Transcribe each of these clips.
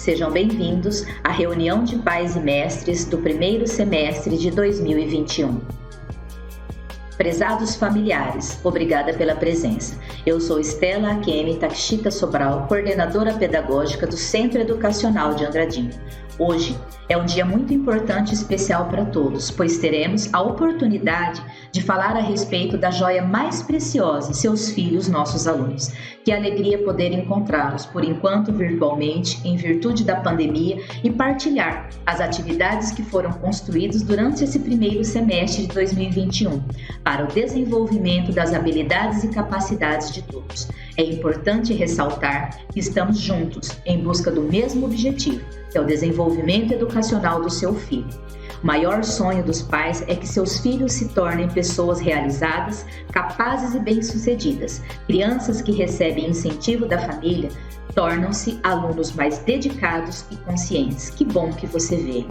Sejam bem-vindos à reunião de pais e mestres do primeiro semestre de 2021. Prezados familiares, obrigada pela presença. Eu sou Estela Akemi Takshita Sobral, coordenadora pedagógica do Centro Educacional de Andradina. Hoje é um dia muito importante e especial para todos, pois teremos a oportunidade de falar a respeito da joia mais preciosa, seus filhos, nossos alunos. Que alegria poder encontrá-los, por enquanto virtualmente, em virtude da pandemia, e partilhar as atividades que foram construídas durante esse primeiro semestre de 2021, para o desenvolvimento das habilidades e capacidades de todos. É importante ressaltar que estamos juntos em busca do mesmo objetivo, que é o desenvolvimento educacional do seu filho. O maior sonho dos pais é que seus filhos se tornem pessoas realizadas, capazes e bem-sucedidas. Crianças que recebem incentivo da família tornam-se alunos mais dedicados e conscientes. Que bom que você veio.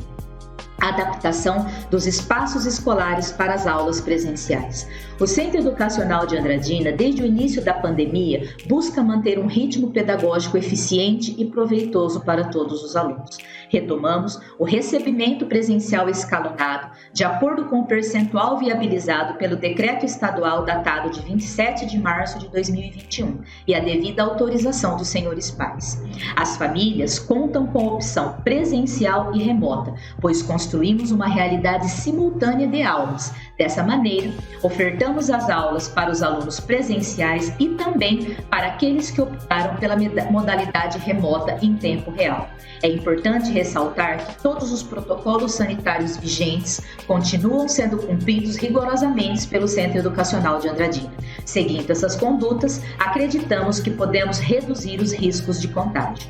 A adaptação dos espaços escolares para as aulas presenciais. O Centro Educacional de Andradina, desde o início da pandemia, busca manter um ritmo pedagógico eficiente e proveitoso para todos os alunos. Retomamos o recebimento presencial escalonado, de acordo com o percentual viabilizado pelo Decreto Estadual datado de 27 de março de 2021 e a devida autorização dos senhores pais. As famílias contam com a opção presencial e remota, pois construímos uma realidade simultânea de aulas. Dessa maneira, ofertamos as aulas para os alunos presenciais e também para aqueles que optaram pela modalidade remota em tempo real. É importante ressaltar que todos os protocolos sanitários vigentes continuam sendo cumpridos rigorosamente pelo Centro Educacional de Andradina. Seguindo essas condutas, acreditamos que podemos reduzir os riscos de contágio.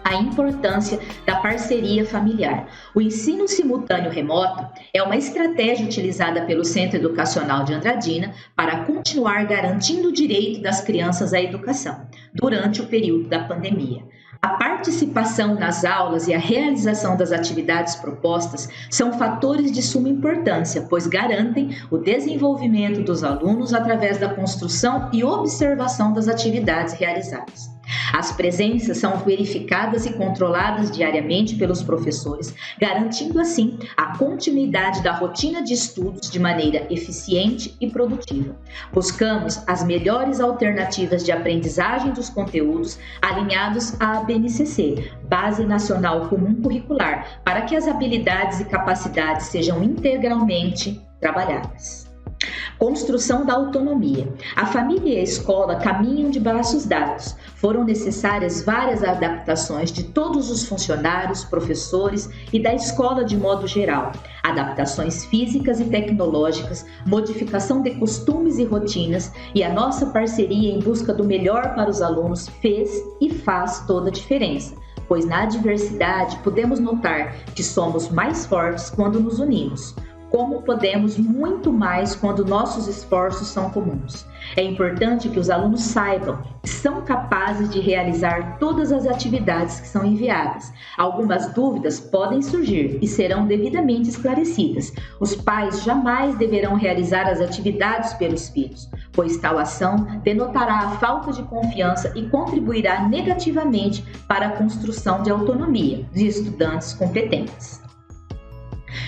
A importância da parceria familiar. O ensino simultâneo remoto é uma estratégia utilizada pelo Centro Educacional de Andradina para continuar garantindo o direito das crianças à educação durante o período da pandemia. A participação nas aulas e a realização das atividades propostas são fatores de suma importância, pois garantem o desenvolvimento dos alunos através da construção e observação das atividades realizadas. As presenças são verificadas e controladas diariamente pelos professores, garantindo assim a continuidade da rotina de estudos de maneira eficiente e produtiva. Buscamos as melhores alternativas de aprendizagem dos conteúdos alinhados à BNCC, Base Nacional Comum Curricular, para que as habilidades e capacidades sejam integralmente trabalhadas. Construção da autonomia. A família e a escola caminham de braços dados. Foram necessárias várias adaptações de todos os funcionários, professores e da escola de modo geral. Adaptações físicas e tecnológicas, modificação de costumes e rotinas e a nossa parceria em busca do melhor para os alunos fez e faz toda a diferença. Pois na adversidade podemos notar que somos mais fortes quando nos unimos. Como podemos muito mais quando nossos esforços são comuns. É importante que os alunos saibam que são capazes de realizar todas as atividades que são enviadas. Algumas dúvidas podem surgir e serão devidamente esclarecidas. Os pais jamais deverão realizar as atividades pelos filhos, pois tal ação denotará a falta de confiança e contribuirá negativamente para a construção de autonomia de estudantes competentes.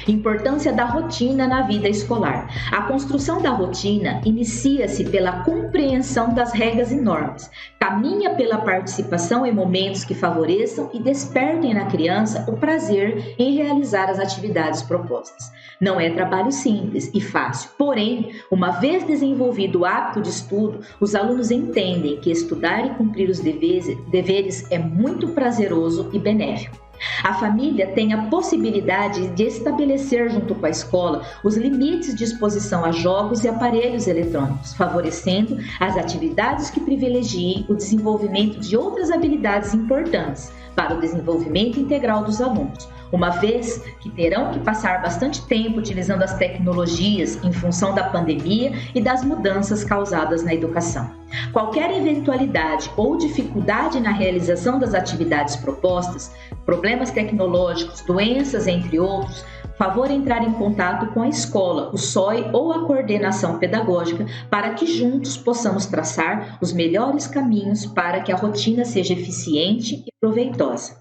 Importância da rotina na vida escolar. A construção da rotina inicia-se pela compreensão das regras e normas, caminha pela participação em momentos que favoreçam e despertem na criança o prazer em realizar as atividades propostas. Não é trabalho simples e fácil, porém, uma vez desenvolvido o hábito de estudo, os alunos entendem que estudar e cumprir os deveres é muito prazeroso e benéfico. A família tem a possibilidade de estabelecer junto com a escola os limites de exposição a jogos e aparelhos eletrônicos, favorecendo as atividades que privilegiem o desenvolvimento de outras habilidades importantes para o desenvolvimento integral dos alunos, uma vez que terão que passar bastante tempo utilizando as tecnologias em função da pandemia e das mudanças causadas na educação. Qualquer eventualidade ou dificuldade na realização das atividades propostas, problemas tecnológicos, doenças, entre outros, favor entrar em contato com a escola, o SOI ou a coordenação pedagógica para que juntos possamos traçar os melhores caminhos para que a rotina seja eficiente e proveitosa.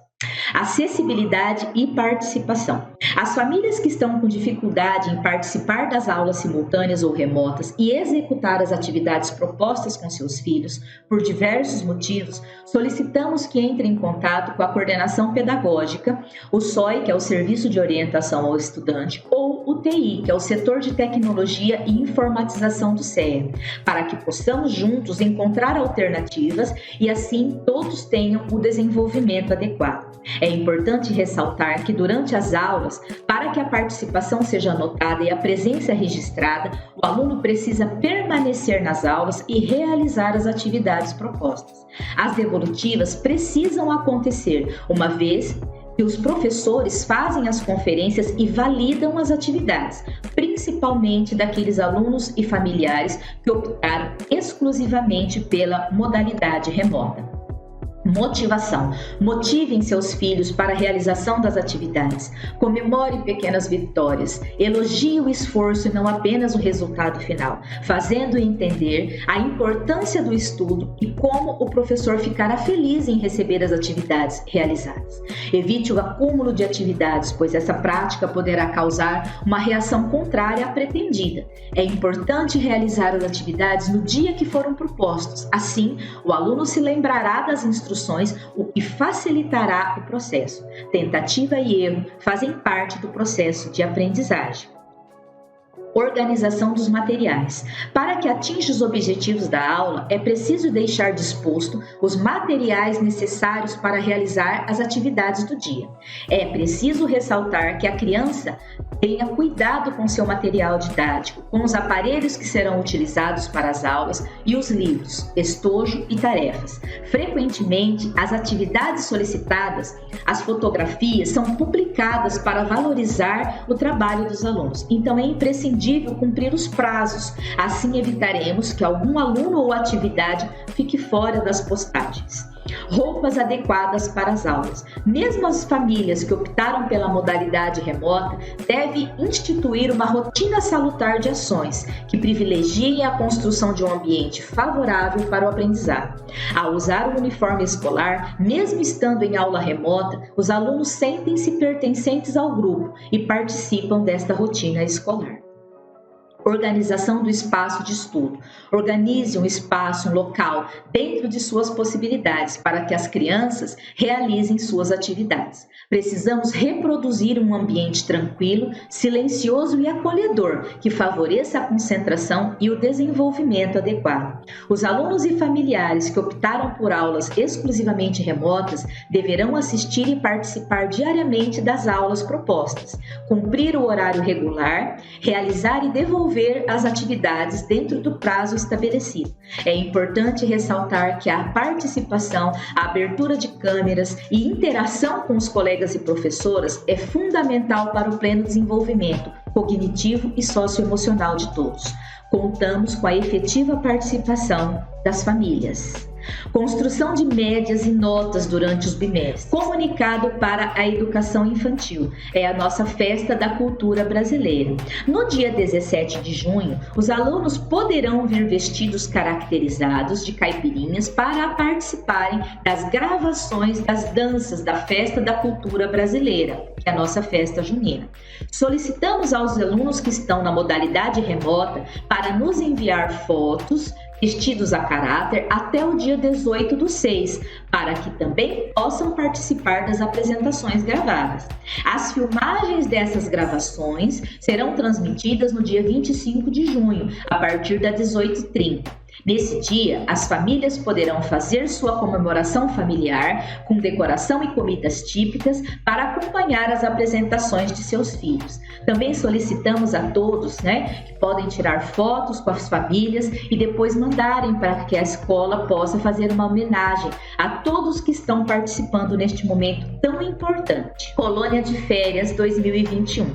Acessibilidade e participação. As famílias que estão com dificuldade em participar das aulas simultâneas ou remotas e executar as atividades propostas com seus filhos, por diversos motivos, solicitamos que entrem em contato com a coordenação pedagógica, o SOI, que é o Serviço de Orientação ao Estudante, ou o TI, que é o Setor de Tecnologia e Informatização do CEA, para que possamos juntos encontrar alternativas e assim todos tenham o desenvolvimento adequado. É importante ressaltar que durante as aulas, para que a participação seja anotada e a presença registrada, o aluno precisa permanecer nas aulas e realizar as atividades propostas. As devolutivas precisam acontecer, uma vez que os professores fazem as conferências e validam as atividades, principalmente daqueles alunos e familiares que optaram exclusivamente pela modalidade remota. Motivação. Motivem seus filhos para a realização das atividades. Comemore pequenas vitórias. Elogie o esforço e não apenas o resultado final, fazendo entender a importância do estudo e como o professor ficará feliz em receber as atividades realizadas. Evite o acúmulo de atividades, pois essa prática poderá causar uma reação contrária à pretendida. É importante realizar as atividades no dia que foram propostos. Assim, o aluno se lembrará das instruções, o que facilitará o processo. Tentativa e erro fazem parte do processo de aprendizagem. Organização dos materiais. Para que atinja os objetivos da aula, é preciso deixar disposto os materiais necessários para realizar as atividades do dia. É preciso ressaltar que a criança tenha cuidado com seu material didático, com os aparelhos que serão utilizados para as aulas e os livros, estojo e tarefas. Frequentemente, as atividades solicitadas, as fotografias, são publicadas para valorizar o trabalho dos alunos. Então, é imprescindível cumprir os prazos. Assim, evitaremos que algum aluno ou atividade fique fora das postagens. Roupas adequadas para as aulas. Mesmo as famílias que optaram pela modalidade remota devem instituir uma rotina salutar de ações que privilegiem a construção de um ambiente favorável para o aprendizado. Ao usar o uniforme escolar, mesmo estando em aula remota, os alunos sentem-se pertencentes ao grupo e participam desta rotina escolar. Organização do espaço de estudo. Organize um espaço, um local, dentro de suas possibilidades para que as crianças realizem suas atividades. Precisamos reproduzir um ambiente tranquilo, silencioso e acolhedor, que favoreça a concentração e o desenvolvimento adequado. Os alunos e familiares que optaram por aulas exclusivamente remotas deverão assistir e participar diariamente das aulas propostas, cumprir o horário regular, realizar e devolver as atividades dentro do prazo estabelecido. É importante ressaltar que a participação, a abertura de câmeras e interação com os colegas e professoras é fundamental para o pleno desenvolvimento cognitivo e socioemocional de todos. Contamos com a efetiva participação das famílias. Construção de médias e notas durante os bimestres. Comunicado para a educação infantil. É a nossa festa da cultura brasileira. No dia 17 de junho, os alunos poderão vir vestidos caracterizados de caipirinhas para participarem das gravações das danças da festa da cultura brasileira, que é a nossa festa junina. Solicitamos aos alunos que estão na modalidade remota para nos enviar fotos vestidos a caráter até o dia 18/6, para que também possam participar das apresentações gravadas. As filmagens dessas gravações serão transmitidas no dia 25 de junho, a partir das 18h30. Nesse dia, as famílias poderão fazer sua comemoração familiar com decoração e comidas típicas para acompanhar as apresentações de seus filhos. Também solicitamos a todos, que podem tirar fotos com as famílias e depois mandarem para que a escola possa fazer uma homenagem a todos que estão participando neste momento tão importante. Colônia de Férias 2021.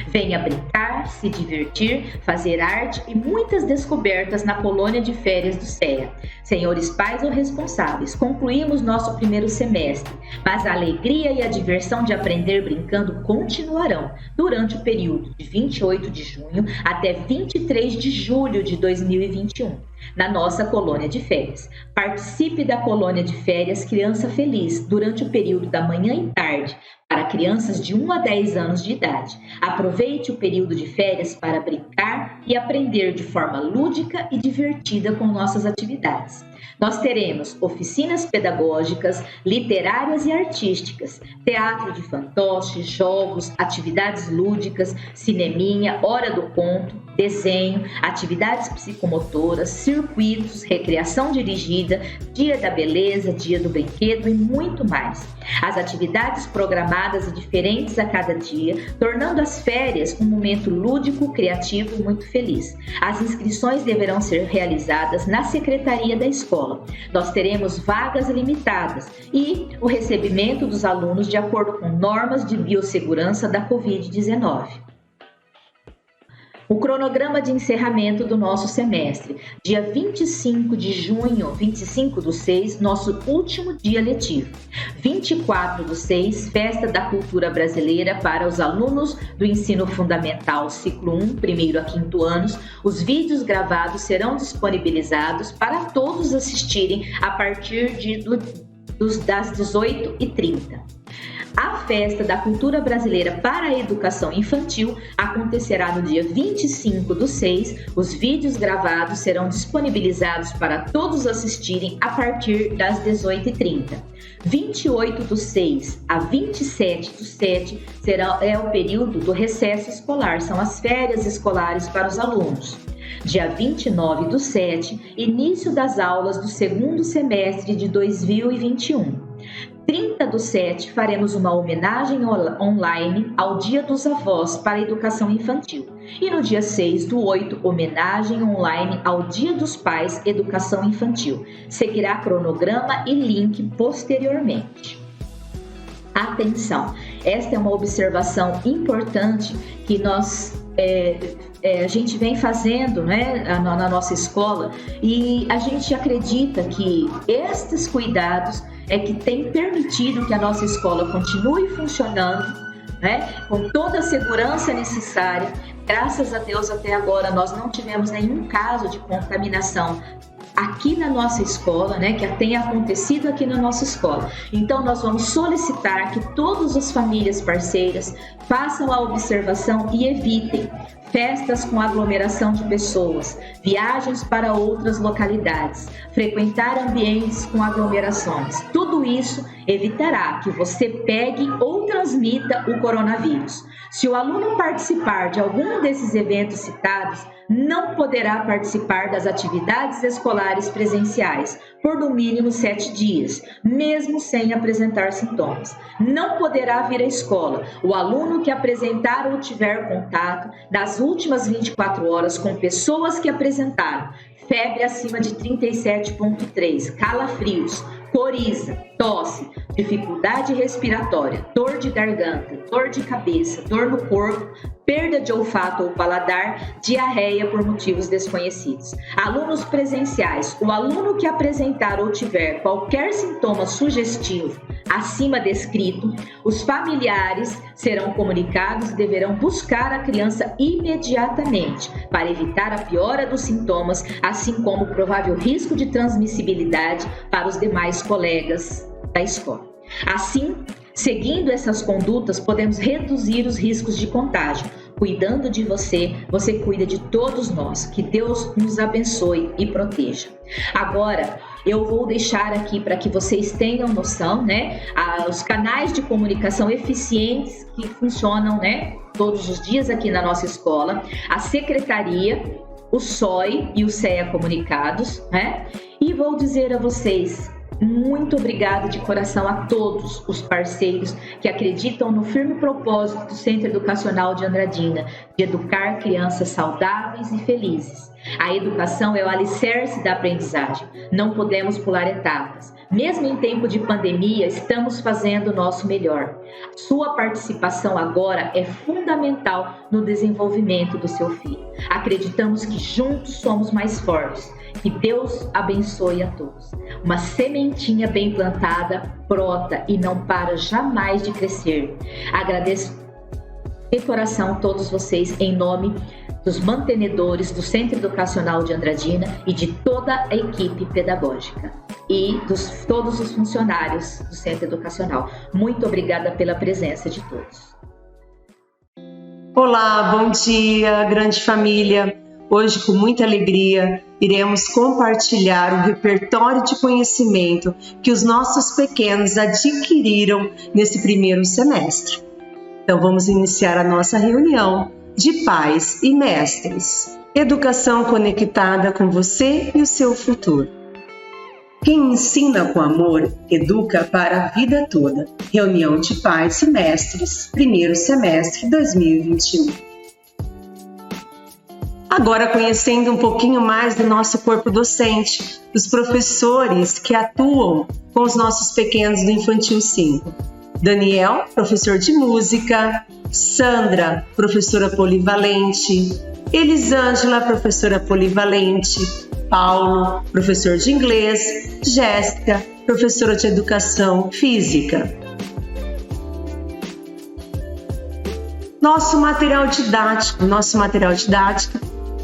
Venha brincar, se divertir, fazer arte e muitas descobertas na Colônia de Férias do CEA. Senhores pais ou responsáveis, concluímos nosso primeiro semestre, mas a alegria e a diversão de aprender brincando continuarão durante o período de 28 de junho até 23 de julho de 2021. na nossa colônia de férias. Participe da colônia de férias Criança Feliz durante o período da manhã e tarde para crianças de 1 a 10 anos de idade. Aproveite o período de férias para brincar e aprender de forma lúdica e divertida com nossas atividades. Nós teremos oficinas pedagógicas, literárias e artísticas, teatro de fantoche, jogos, atividades lúdicas, cineminha, hora do conto, desenho, atividades psicomotoras, circuitos, recreação dirigida, dia da beleza, dia do brinquedo e muito mais. As atividades programadas e diferentes a cada dia, tornando as férias um momento lúdico, criativo e muito feliz. As inscrições deverão ser realizadas na secretaria da escola. Nós teremos vagas limitadas e o recebimento dos alunos de acordo com normas de biossegurança da Covid-19. O cronograma de encerramento do nosso semestre. Dia 25 de junho, 25/6, nosso último dia letivo. 24/6, Festa da Cultura Brasileira para os alunos do Ensino Fundamental Ciclo 1, 1º a 5º anos. Os vídeos gravados serão disponibilizados para todos assistirem a partir das 18h30. A Festa da Cultura Brasileira para a Educação Infantil acontecerá no dia 25/6. Os vídeos gravados serão disponibilizados para todos assistirem a partir das 18h30. 28/6 a 27/7 é o período do recesso escolar, são as férias escolares para os alunos. Dia 29/7, início das aulas do segundo semestre de 2021. 30/7, faremos uma homenagem online ao Dia dos Avós para a Educação Infantil. E no dia 6/8, homenagem online ao Dia dos Pais, Educação Infantil. Seguirá cronograma e link posteriormente. Atenção, esta é uma observação importante que a gente vem fazendo, né, na nossa escola, e a gente acredita que estes cuidados é que tem permitido que a nossa escola continue funcionando, né, com toda a segurança necessária. Graças a Deus, até agora, nós não tivemos nenhum caso de contaminação aqui na nossa escola, né, que tenha acontecido aqui na nossa escola. Então, nós vamos solicitar que todas as famílias parceiras façam a observação e evitem festas com aglomeração de pessoas, viagens para outras localidades, frequentar ambientes com aglomerações. Tudo isso evitará que você pegue ou transmita o coronavírus. Se o aluno participar de algum desses eventos citados, não poderá participar das atividades escolares presenciais por no mínimo 7 dias, mesmo sem apresentar sintomas. Não poderá vir à escola o aluno que apresentar ou tiver contato nas últimas 24 horas com pessoas que apresentaram febre acima de 37,3, calafrios, coriza, tosse, dificuldade respiratória, dor de garganta, dor de cabeça, dor no corpo, perda de olfato ou paladar, diarreia por motivos desconhecidos. Alunos presenciais, o aluno que apresentar ou tiver qualquer sintoma sugestivo acima descrito, os familiares serão comunicados e deverão buscar a criança imediatamente para evitar a piora dos sintomas, assim como o provável risco de transmissibilidade para os demais colegas da escola. Assim, seguindo essas condutas, podemos reduzir os riscos de contágio. Cuidando de você, você cuida de todos nós. Que Deus nos abençoe e proteja. Agora, eu vou deixar aqui para que vocês tenham noção, né, os canais de comunicação eficientes que funcionam, né, todos os dias aqui na nossa escola, a secretaria, o SOI e o CEA Comunicados, né, e vou dizer a vocês, muito obrigada de coração a todos os parceiros que acreditam no firme propósito do Centro Educacional de Andradina, de educar crianças saudáveis e felizes. A educação é o alicerce da aprendizagem. Não podemos pular etapas. Mesmo em tempo de pandemia, estamos fazendo o nosso melhor. Sua participação agora é fundamental no desenvolvimento do seu filho. Acreditamos que juntos somos mais fortes. Que Deus abençoe a todos. Uma sementinha bem plantada brota e não para jamais de crescer. Agradeço de coração a todos vocês em nome dos mantenedores do Centro Educacional de Andradina e de toda a equipe pedagógica e todos os funcionários do Centro Educacional. Muito obrigada pela presença de todos. Olá, bom dia, grande família. Hoje, com muita alegria, iremos compartilhar o repertório de conhecimento que os nossos pequenos adquiriram nesse primeiro semestre. Então, vamos iniciar a nossa reunião de pais e mestres. Educação conectada com você e o seu futuro. Quem ensina com amor, educa para a vida toda. Reunião de pais e mestres, primeiro semestre 2021. Agora, conhecendo um pouquinho mais do nosso corpo docente, dos professores que atuam com os nossos pequenos do Infantil 5. Daniel, professor de música. Sandra, professora polivalente. Elisângela, professora polivalente. Paulo, professor de inglês. Jéssica, professora de educação física. Nosso material didático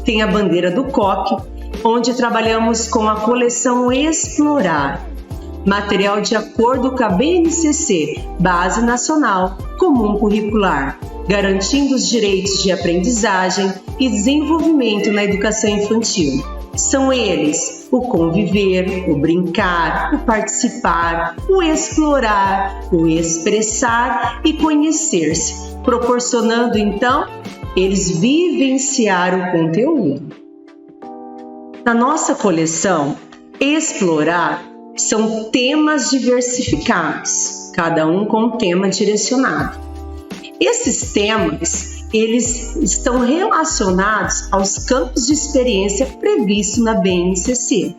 tem a bandeira do COC, onde trabalhamos com a coleção Explorar, material de acordo com a BNCC, Base Nacional Comum Curricular, garantindo os direitos de aprendizagem e desenvolvimento na educação infantil. São eles o conviver, o brincar, o participar, o explorar, o expressar e conhecer-se, proporcionando então eles vivenciar o conteúdo. Na nossa coleção, Explorar são temas diversificados, cada um com um tema direcionado. Esses temas, eles estão relacionados aos campos de experiência previstos na BNCC.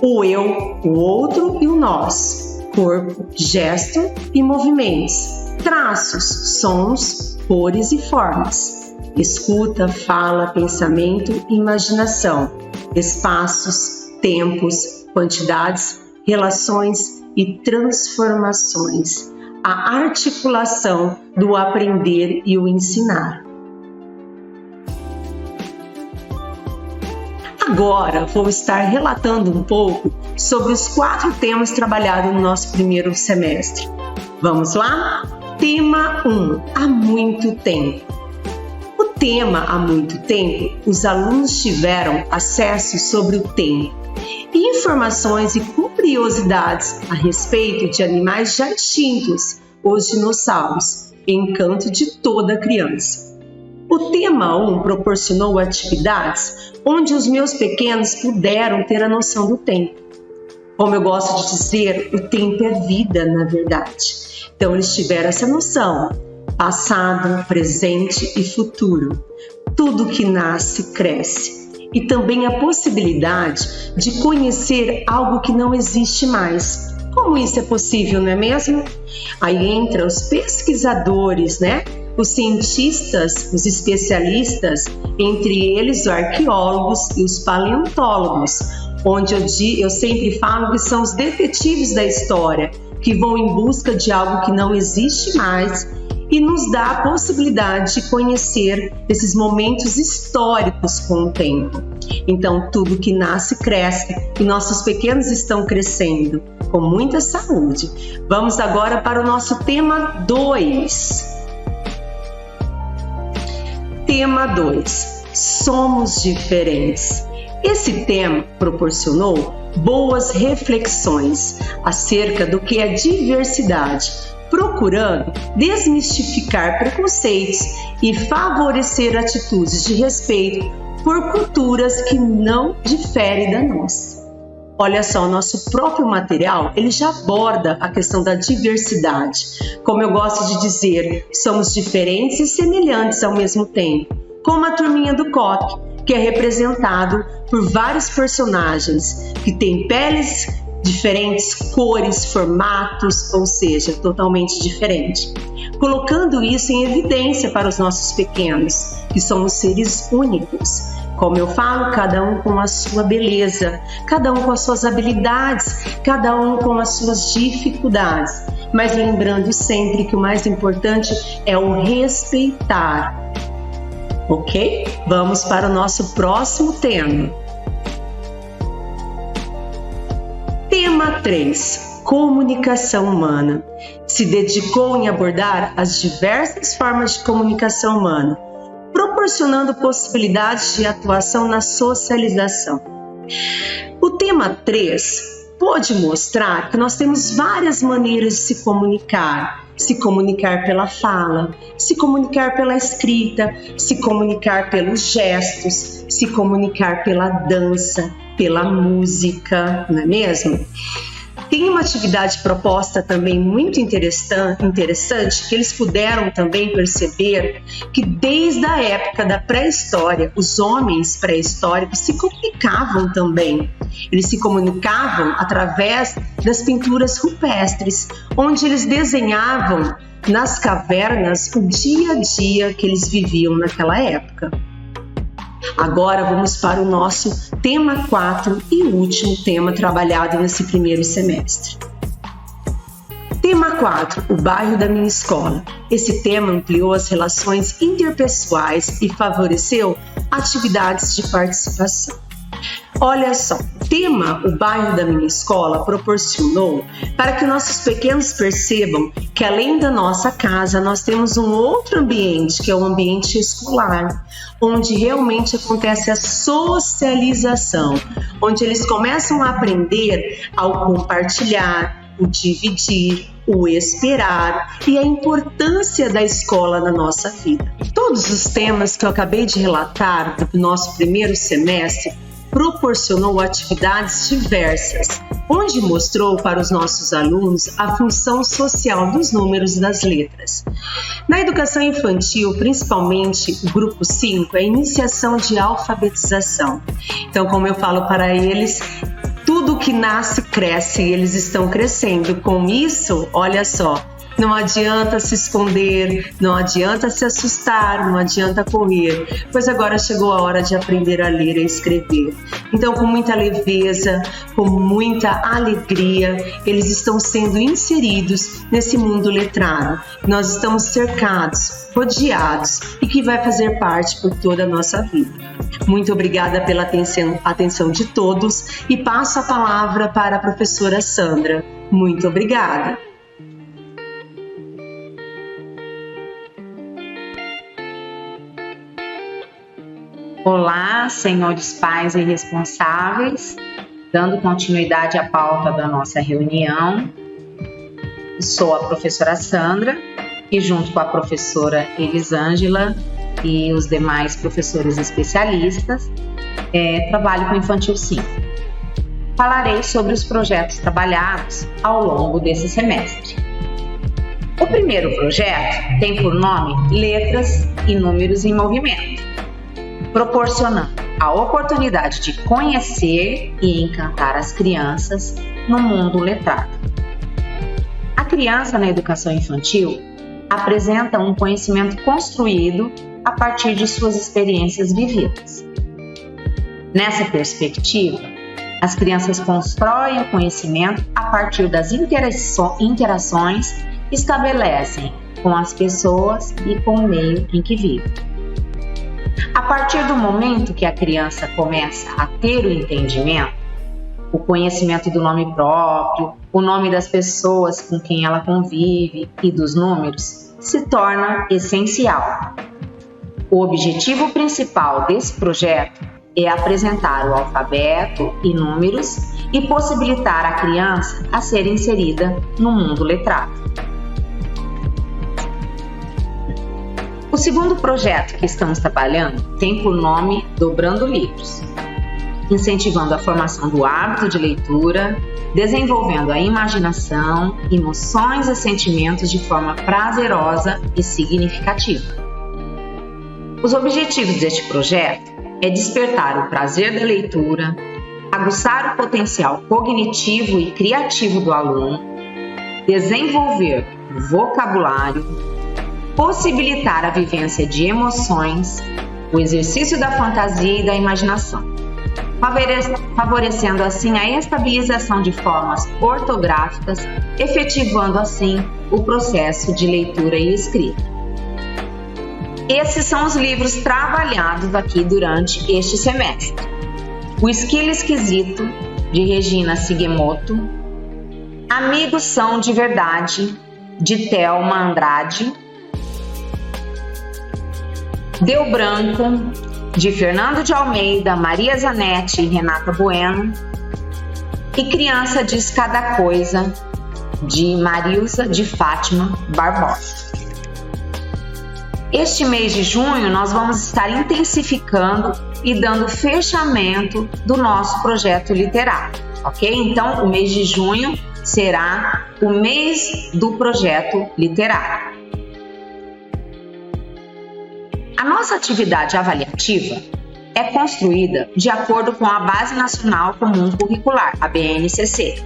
O eu, o outro e o nós, corpo, gesto e movimentos, traços, sons, cores e formas, escuta, fala, pensamento e imaginação, espaços, tempos, quantidades, relações e transformações, a articulação do aprender e o ensinar. Agora vou estar relatando um pouco sobre os 4 temas trabalhados no nosso primeiro semestre. Vamos lá? Tema 1, há muito tempo. O tema há muito tempo, os alunos tiveram acesso sobre o tempo e informações e curiosidades a respeito de animais já extintos, os dinossauros, encanto de toda criança. O tema 1 proporcionou atividades onde os meus pequenos puderam ter a noção do tempo. Como eu gosto de dizer, o tempo é vida, na verdade. Então, eles tiveram essa noção, passado, presente e futuro. Tudo que nasce, cresce. E também a possibilidade de conhecer algo que não existe mais. Como isso é possível, não é mesmo? Aí entra os pesquisadores, os cientistas, os especialistas, entre eles os arqueólogos e os paleontólogos, onde eu sempre falo que são os detetives da história, que vão em busca de algo que não existe mais e nos dá a possibilidade de conhecer esses momentos históricos com o tempo. Então, tudo que nasce, cresce e nossos pequenos estão crescendo com muita saúde. Vamos agora para o nosso tema 2. Tema 2. Somos diferentes. Esse tema proporcionou boas reflexões acerca do que é diversidade, procurando desmistificar preconceitos e favorecer atitudes de respeito por culturas que não diferem da nossa. Olha só, o nosso próprio material, ele já aborda a questão da diversidade. Como eu gosto de dizer, somos diferentes e semelhantes ao mesmo tempo, como a turminha do COC, que é representado por vários personagens que têm peles diferentes, cores, formatos, ou seja, totalmente diferente. Colocando isso em evidência para os nossos pequenos, que somos seres únicos. Como eu falo, cada um com a sua beleza, cada um com as suas habilidades, cada um com as suas dificuldades. Mas lembrando sempre que o mais importante é o respeitar. Ok? Vamos para o nosso próximo tema. Tema 3. Comunicação humana. Se dedicou em abordar as diversas formas de comunicação humana, proporcionando possibilidades de atuação na socialização. O tema 3 pode mostrar que nós temos várias maneiras de se comunicar pela fala, se comunicar pela escrita, se comunicar pelos gestos, se comunicar pela dança, pela música, não é mesmo? Tem uma atividade proposta também muito interessante que eles puderam também perceber que desde a época da pré-história, os homens pré-históricos se comunicavam também. Eles se comunicavam através das pinturas rupestres, onde eles desenhavam nas cavernas o dia a dia que eles viviam naquela época. Agora vamos para o nosso tema 4 e último tema trabalhado nesse primeiro semestre. Tema 4, o bairro da minha escola. Esse tema ampliou as relações interpessoais e favoreceu atividades de participação. Olha só, o tema O Bairro da Minha Escola proporcionou para que nossos pequenos percebam que além da nossa casa, nós temos um outro ambiente, que é o ambiente escolar, onde realmente acontece a socialização, onde eles começam a aprender ao compartilhar, o dividir, o esperar e a importância da escola na nossa vida. Todos os temas que eu acabei de relatar do nosso primeiro semestre proporcionou atividades diversas, onde mostrou para os nossos alunos a função social dos números e das letras. Na educação infantil, principalmente o grupo 5, é a iniciação de alfabetização. Então, como eu falo para eles, tudo que nasce, cresce e eles estão crescendo. Com isso, olha só, não adianta se esconder, não adianta se assustar, não adianta correr, pois agora chegou a hora de aprender a ler e a escrever. Então, com muita leveza, com muita alegria, eles estão sendo inseridos nesse mundo letrado. Nós estamos cercados, rodeados e que vai fazer parte por toda a nossa vida. Muito obrigada pela atenção de todos e passo a palavra para a professora Sandra. Muito obrigada. Olá, senhores pais e responsáveis, dando continuidade à pauta da nossa reunião. Sou a professora Sandra e junto com a professora Elisângela e os demais professores especialistas, trabalho com Infantil 5. Falarei sobre os projetos trabalhados ao longo desse semestre. O primeiro projeto tem por nome Letras e Números em Movimento, proporcionando a oportunidade de conhecer e encantar as crianças no mundo letrado. A criança na educação infantil apresenta um conhecimento construído a partir de suas experiências vividas. Nessa perspectiva, as crianças constroem o conhecimento a partir das interações que estabelecem com as pessoas e com o meio em que vivem. A partir do momento que a criança começa a ter o entendimento, o conhecimento do nome próprio, o nome das pessoas com quem ela convive e dos números, se torna essencial. O objetivo principal desse projeto é apresentar o alfabeto e números e possibilitar a criança a ser inserida no mundo letrado. O segundo projeto que estamos trabalhando tem por nome Dobrando Livros, incentivando a formação do hábito de leitura, desenvolvendo a imaginação, emoções e sentimentos de forma prazerosa e significativa. Os objetivos deste projeto é despertar o prazer da leitura, aguçar o potencial cognitivo e criativo do aluno, desenvolver o vocabulário, possibilitar a vivência de emoções, o exercício da fantasia e da imaginação, favorecendo assim a estabilização de formas ortográficas, efetivando assim o processo de leitura e escrita. Esses são os livros trabalhados aqui durante este semestre. O Esquilo Esquisito, de Regina Sugimoto. Amigos São de Verdade, de Thelma Andrade. Deu Branco, de Fernando de Almeida, Maria Zanetti e Renata Bueno. E Criança Diz Cada Coisa, de Marilza de Fátima Barbosa. Este mês de junho nós vamos estar intensificando e dando fechamento do nosso projeto literário, ok? Então, o mês de junho será o mês do projeto literário. A nossa atividade avaliativa é construída de acordo com a Base Nacional Comum Curricular, a BNCC,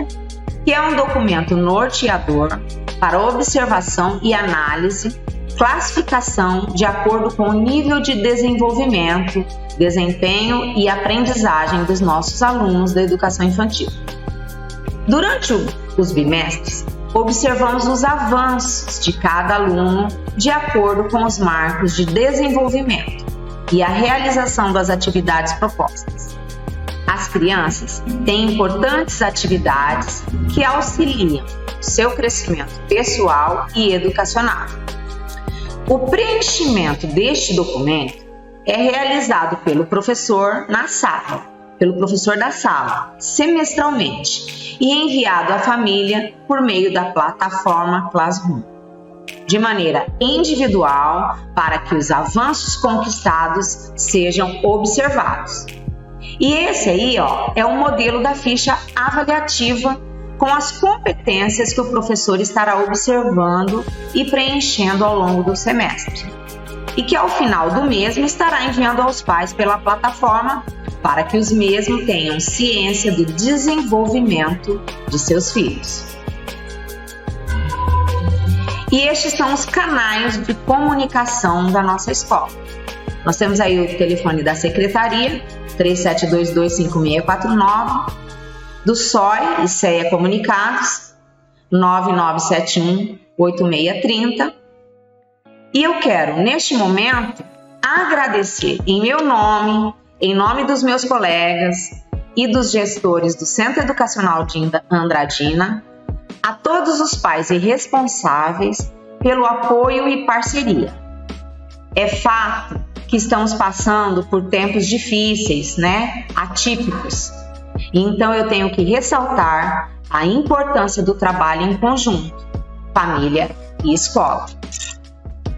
que é um documento norteador para observação e análise, classificação de acordo com o nível de desenvolvimento, desempenho e aprendizagem dos nossos alunos da educação infantil. Durante os bimestres, observamos os avanços de cada aluno de acordo com os marcos de desenvolvimento e a realização das atividades propostas. As crianças têm importantes atividades que auxiliam seu crescimento pessoal e educacional. O preenchimento deste documento é realizado pelo professor na sala, pelo professor da sala, semestralmente, e enviado à família por meio da plataforma Classroom, de maneira individual, para que os avanços conquistados sejam observados. E esse aí, é o modelo da ficha avaliativa com as competências que o professor estará observando e preenchendo ao longo do semestre. E que ao final do mesmo estará enviando aos pais pela plataforma para que os mesmos tenham ciência do desenvolvimento de seus filhos. E estes são os canais de comunicação da nossa escola. Nós temos aí o telefone da secretaria, 37225649, do SOI e CEA Comunicados, 9971-8630. E eu quero, neste momento, agradecer em meu nome, em nome dos meus colegas e dos gestores do Centro Educacional de Andradina, a todos os pais e responsávees pelo apoio e parceria. É fato que estamos passando por tempos difíceis, atípicos. Então eu tenho que ressaltar a importância do trabalho em conjunto, família e escola.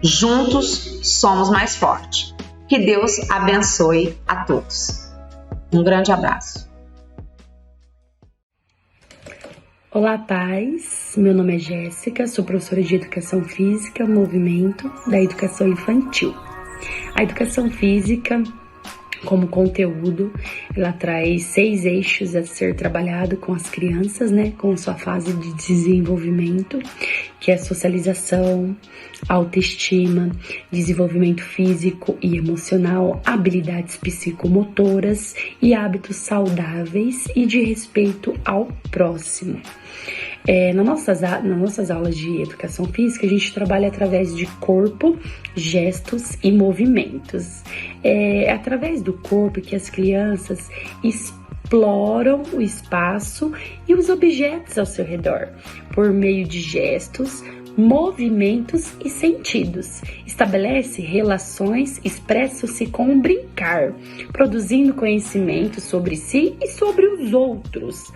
Juntos somos mais fortes. Que Deus abençoe a todos. Um grande abraço. Olá, pais. Meu nome é Jéssica, sou professora de Educação Física, Movimento da Educação Infantil. A Educação Física, como conteúdo, ela traz 6 eixos a ser trabalhado com as crianças, com sua fase de desenvolvimento, que é socialização, autoestima, desenvolvimento físico e emocional, habilidades psicomotoras e hábitos saudáveis e de respeito ao próximo. Nas nossas aulas de educação física, a gente trabalha através de corpo, gestos e movimentos. É através do corpo que as crianças exploram o espaço e os objetos ao seu redor, por meio de gestos, movimentos e sentidos. Estabelece relações, expressa-se com o brincar, produzindo conhecimento sobre si e sobre os outros,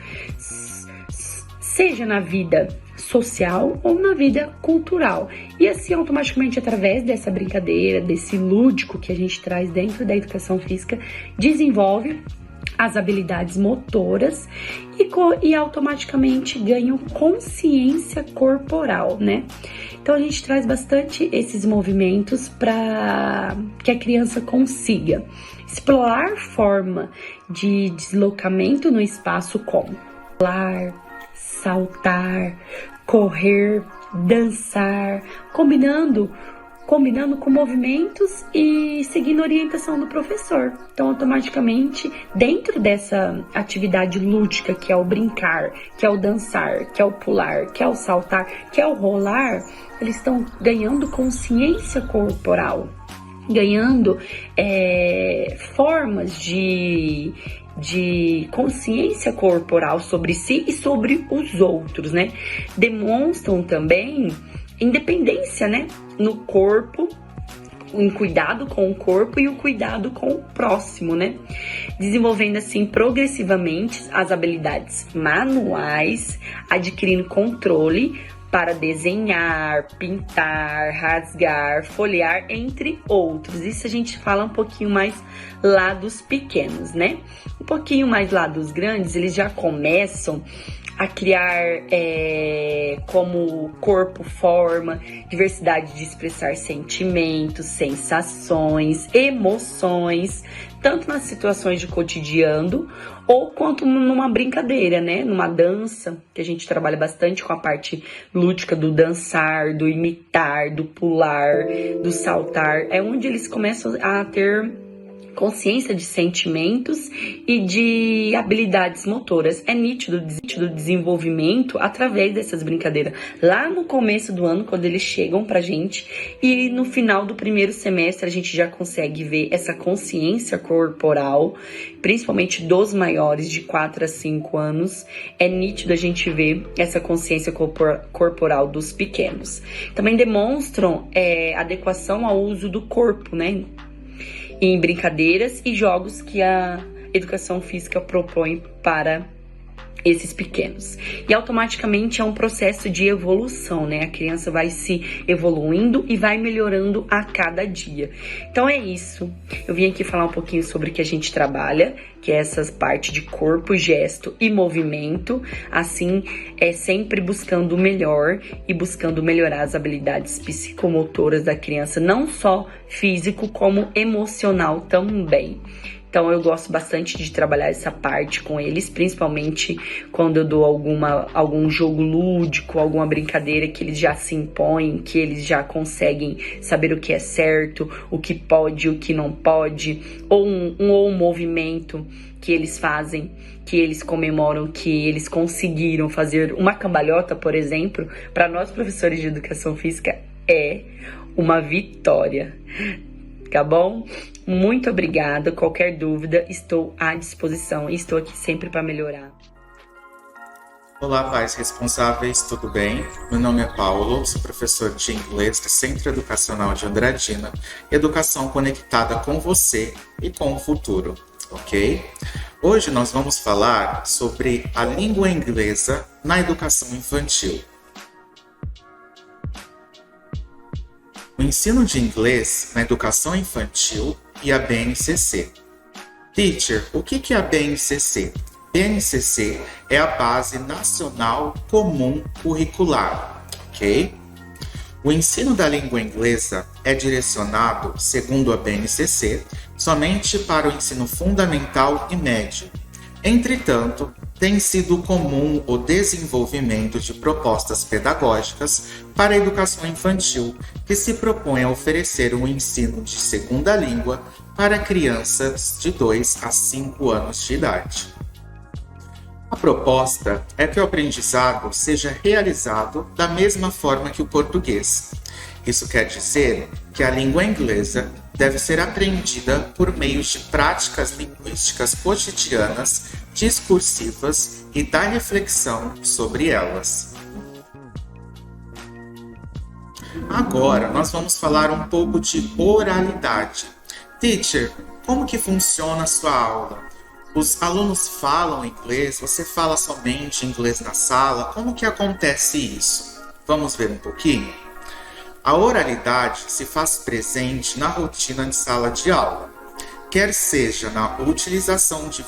seja na vida social ou na vida cultural. E assim, automaticamente, através dessa brincadeira, desse lúdico que a gente traz dentro da educação física, desenvolve as habilidades motoras e automaticamente ganham consciência corporal, Então, a gente traz bastante esses movimentos para que a criança consiga explorar forma de deslocamento no espaço como pular, saltar, correr, dançar, combinando com movimentos e seguindo a orientação do professor. Então, automaticamente, dentro dessa atividade lúdica, que é o brincar, que é o dançar, que é o pular, que é o saltar, que é o rolar, eles estão ganhando consciência corporal. ganhando formas de consciência corporal sobre si e sobre os outros, né? Demonstram também independência, né? No corpo, em cuidado com o corpo e o cuidado com o próximo, né? Desenvolvendo assim progressivamente as habilidades manuais, adquirindo controle para desenhar, pintar, rasgar, folhear, entre outros. Isso a gente fala um pouquinho mais lá dos pequenos, né? Um pouquinho mais lá dos grandes, eles já começam a criar como corpo forma, diversidade de expressar sentimentos, sensações, emoções, tanto nas situações de cotidiano ou quanto numa brincadeira, né? Numa dança, que a gente trabalha bastante com a parte lúdica do dançar, do imitar, do pular, do saltar. É onde eles começam a ter consciência de sentimentos e de habilidades motoras. É nítido o desenvolvimento através dessas brincadeiras. Lá no começo do ano, quando eles chegam pra gente, e no final do primeiro semestre a gente já consegue ver essa consciência corporal, principalmente dos maiores de 4 a 5 anos. É nítido a gente ver essa consciência corporal dos pequenos. Também demonstram adequação ao uso do corpo, né? Em brincadeiras e jogos que a educação física propõe para esses pequenos. E automaticamente é um processo de evolução, né? A criança vai se evoluindo e vai melhorando a cada dia. Então é isso. Eu vim aqui falar um pouquinho sobre o que a gente trabalha, que é essa parte de corpo, gesto e movimento. Assim, é sempre buscando o melhor e buscando melhorar as habilidades psicomotoras da criança, não só físico, como emocional também. Então eu gosto bastante de trabalhar essa parte com eles, principalmente quando eu dou algum jogo lúdico, alguma brincadeira que eles já se impõem, que eles já conseguem saber o que é certo, o que pode, o que não pode, ou um movimento que eles fazem, que eles comemoram, que eles conseguiram fazer uma cambalhota, por exemplo. Para nós professores de educação física é uma vitória. Tá bom? Muito obrigada. Qualquer dúvida, estou à disposição e estou aqui sempre para melhorar. Olá, pais responsáveis, tudo bem? Meu nome é Paulo, sou professor de inglês do Centro Educacional de Andradina, Educação conectada com você e com o futuro, ok? Hoje nós vamos falar sobre a língua inglesa na educação infantil. O ensino de inglês na educação infantil e a BNCC. Teacher, o que é a BNCC? BNCC é a Base Nacional Comum Curricular, ok? O ensino da língua inglesa é direcionado, segundo a BNCC, somente para o ensino fundamental e médio. Entretanto, tem sido comum o desenvolvimento de propostas pedagógicas para a educação infantil que se propõe a oferecer um ensino de segunda língua para crianças de 2 a 5 anos de idade. A proposta é que o aprendizado seja realizado da mesma forma que o português. Isso quer dizer que a língua inglesa deve ser aprendida por meio de práticas linguísticas cotidianas, discursivas e da reflexão sobre elas. Agora, nós vamos falar um pouco de oralidade. Teacher, como que funciona a sua aula? Os alunos falam inglês? Você fala somente inglês na sala? Como que acontece isso? Vamos ver um pouquinho? A oralidade se faz presente na rotina de sala de aula, quer seja na utilização de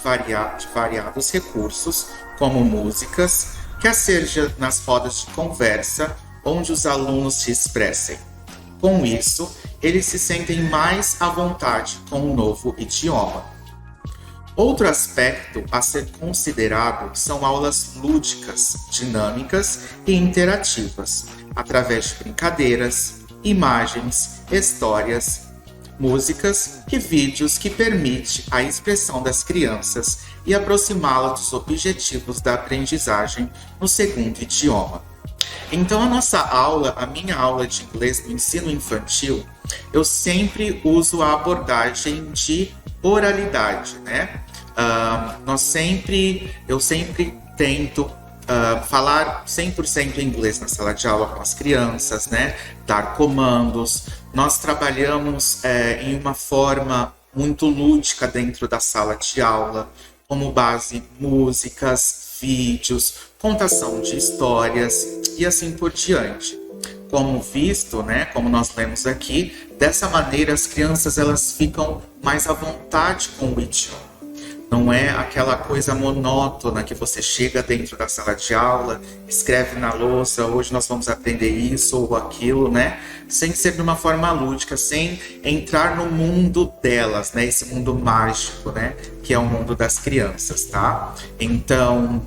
variados recursos, como músicas, quer seja nas rodas de conversa, onde os alunos se expressem. Com isso, eles se sentem mais à vontade com o novo idioma. Outro aspecto a ser considerado são aulas lúdicas, dinâmicas e interativas, através de brincadeiras, imagens, histórias, músicas e vídeos que permitem a expressão das crianças e aproximá-las dos objetivos da aprendizagem no segundo idioma. Então a minha aula de inglês no ensino infantil, eu sempre uso a abordagem de oralidade, né? Eu sempre tento falar 100% inglês na sala de aula com as crianças, né? Dar comandos. Nós trabalhamos em uma forma muito lúdica dentro da sala de aula, como base músicas, vídeos, contação de histórias e assim por diante. Como visto, né, como nós lemos aqui, dessa maneira as crianças elas ficam mais à vontade com o idioma. Não é aquela coisa monótona que você chega dentro da sala de aula, escreve na louça, hoje nós vamos aprender isso ou aquilo, né? Sem ser de uma forma lúdica, sem entrar no mundo delas, né? Esse mundo mágico, né? Que é o mundo das crianças, tá? Então,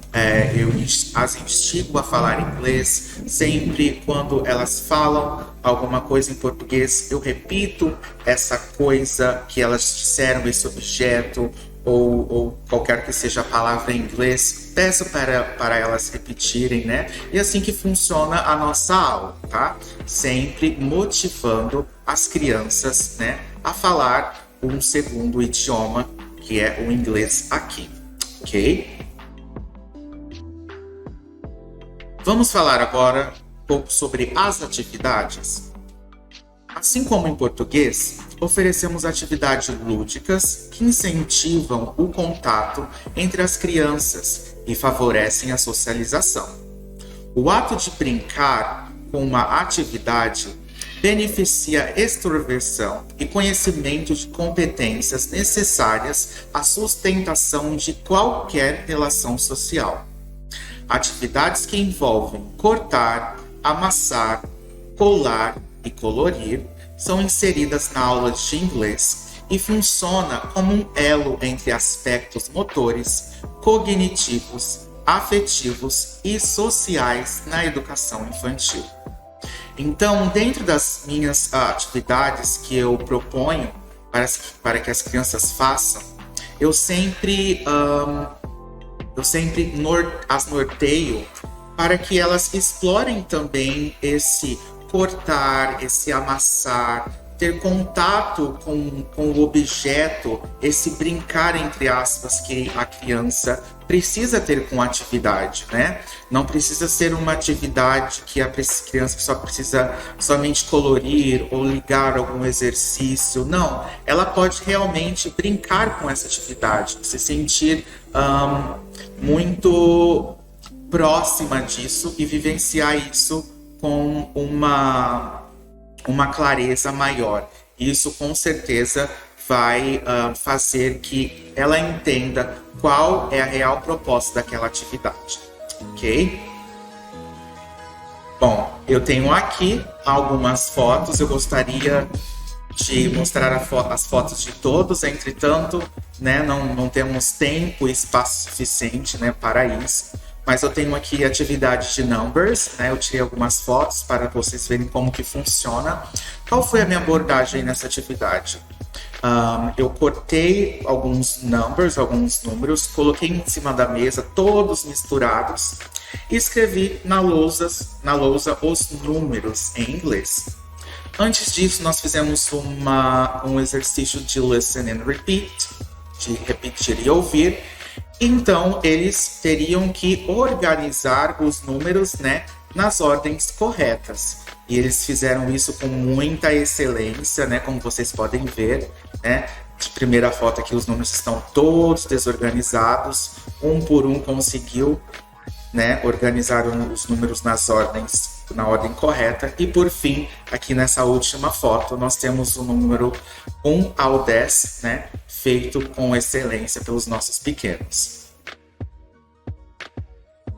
eu as instigo a falar inglês sempre quando elas falam alguma coisa em português. Eu repito essa coisa que elas disseram, esse objeto, ou qualquer que seja a palavra em inglês, peço para elas repetirem, né? E assim que funciona a nossa aula, tá? Sempre motivando as crianças, né, a falar um segundo idioma, que é o inglês aqui, ok? Vamos falar agora um pouco sobre as atividades. Assim como em português, oferecemos atividades lúdicas que incentivam o contato entre as crianças e favorecem a socialização. O ato de brincar com uma atividade beneficia a extroversão e conhecimento de competências necessárias à sustentação de qualquer relação social. Atividades que envolvem cortar, amassar, colar e colorir são inseridas na aula de inglês e funciona como um elo entre aspectos motores, cognitivos, afetivos e sociais na educação infantil. Então, dentro das minhas atividades que eu proponho para que as crianças façam, eu sempre as norteio para que elas explorem também esse cortar, esse amassar, ter contato com o objeto, esse brincar, entre aspas, que a criança precisa ter com a atividade, né? Não precisa ser uma atividade que a criança só precisa somente colorir ou ligar algum exercício. Não, ela pode realmente brincar com essa atividade, se sentir muito próxima disso e vivenciar isso com uma clareza maior. Isso com certeza vai fazer que ela entenda qual é a real proposta daquela atividade, ok? Bom, eu tenho aqui algumas fotos, eu gostaria de mostrar as fotos de todos, entretanto, né, não temos tempo e espaço suficiente, né, para isso. Mas eu tenho aqui atividade de numbers, né? Eu tirei algumas fotos para vocês verem como que funciona. Qual foi a minha abordagem nessa atividade? Eu cortei alguns números, coloquei em cima da mesa, todos misturados, e escrevi na lousa os números em inglês. Antes disso, nós fizemos um exercício de listen and repeat, de repetir e ouvir. Então, eles teriam que organizar os números, né, nas ordens corretas. E eles fizeram isso com muita excelência, né, como vocês podem ver, né. De primeira foto aqui, os números estão todos desorganizados. Um por um conseguiu, né, organizar os números na ordem correta. E por fim, aqui nessa última foto, nós temos o número 1 ao 10, né, feito com excelência pelos nossos pequenos.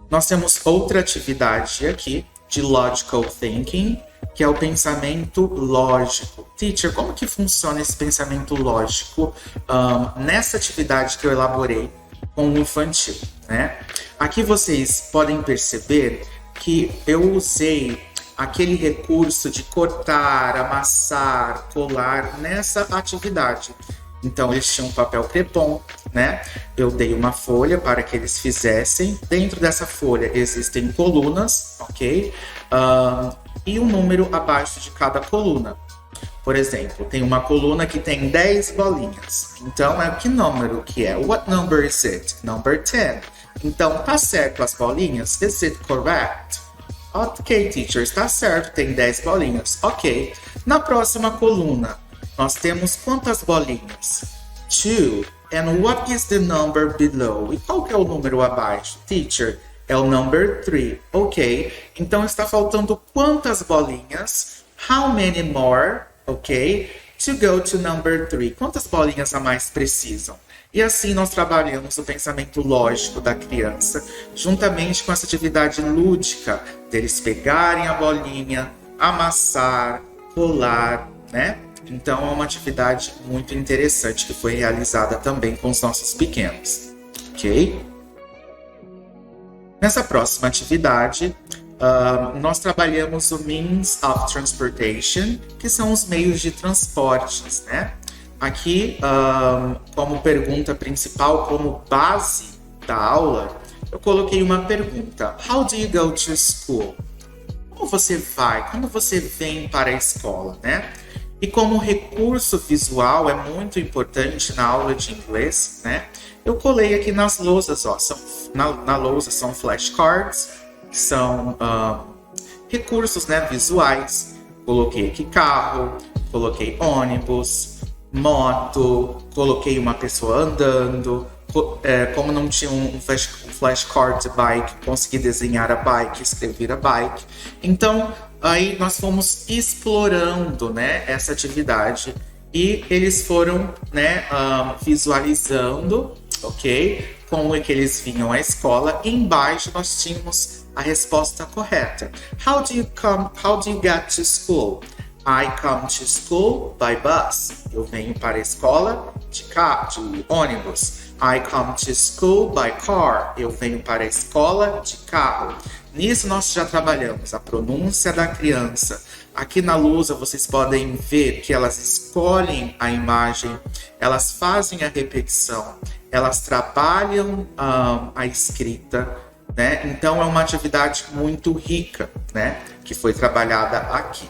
Nós temos outra atividade aqui de logical thinking, que é o pensamento lógico. Teacher, como que funciona esse pensamento lógico nessa atividade que eu elaborei com o infantil, né? Aqui vocês podem perceber que eu usei aquele recurso de cortar, amassar, colar nessa atividade. Então, eles tinham um papel crepom, né? Eu dei uma folha para que eles fizessem. Dentro dessa folha existem colunas, ok? E um número abaixo de cada coluna. Por exemplo, tem uma coluna que tem 10 bolinhas. Então, que número que é? What number is it? Number 10. Então, tá certo as bolinhas? Is it correct? Ok, teacher, está certo, tem 10 bolinhas. Ok. Na próxima coluna, nós temos quantas bolinhas? 2. And what is the number below? E qual que é o número abaixo? Teacher, é o number 3. Ok. Então, está faltando quantas bolinhas? How many more? Ok. To go to number 3. Quantas bolinhas a mais precisam? E assim nós trabalhamos o pensamento lógico da criança, juntamente com essa atividade lúdica, deles pegarem a bolinha, amassar, colar, né? Então é uma atividade muito interessante que foi realizada também com os nossos pequenos, ok? Nessa próxima atividade, nós trabalhamos o Means of Transportation, que são os meios de transportes, né? Aqui, como pergunta principal, como base da aula, eu coloquei uma pergunta. How do you go to school? Como você vai? Quando você vem para a escola, né? E como recurso visual é muito importante na aula de inglês, né? Eu colei aqui nas lousas, ó. Na lousa são flashcards, são recursos, né, visuais. Coloquei aqui carro, coloquei ônibus, moto, coloquei uma pessoa andando. Como não tinha um flashcard de bike, consegui desenhar a bike, escrever a bike. Então, aí nós fomos explorando, né, essa atividade e eles foram, né, visualizando, ok? Como é que eles vinham à escola. E embaixo nós tínhamos a resposta correta. How do you get to school? I come to school by bus. Eu venho para a escola de carro, de ônibus. I come to school by car. Eu venho para a escola de carro. Nisso nós já trabalhamos a pronúncia da criança. Aqui na lousa vocês podem ver que elas escolhem a imagem, elas fazem a repetição, elas trabalham a escrita, né? Então é uma atividade muito rica, né, que foi trabalhada aqui.